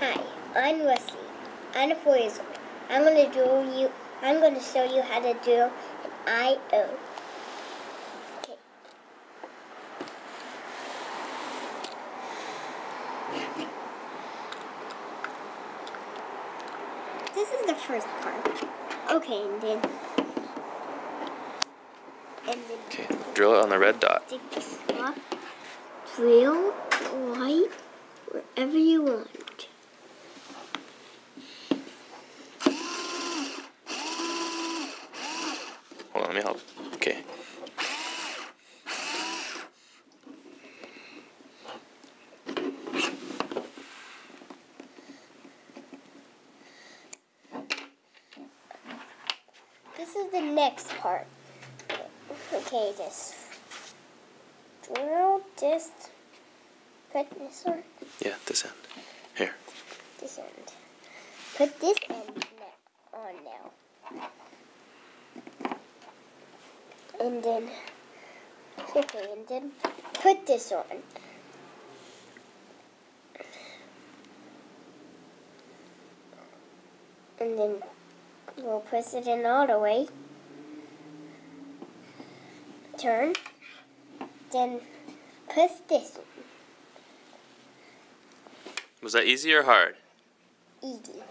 Hi, I'm Wesley. I'm 4 years old. I'm going to show you how to do an I-O. Okay. This is the first part. Okay, and then okay, drill it on the red dot. Take the slot, drill right wherever you want. Hold on, let me help. Okay. This is the next part. Okay, just drill this. Put this on. Yeah, this end. Here. This end. Put this end on now. And then, okay, and then put this on. And then we'll press it in all the way. Turn. Then press this one. Was that easy or hard? Easy.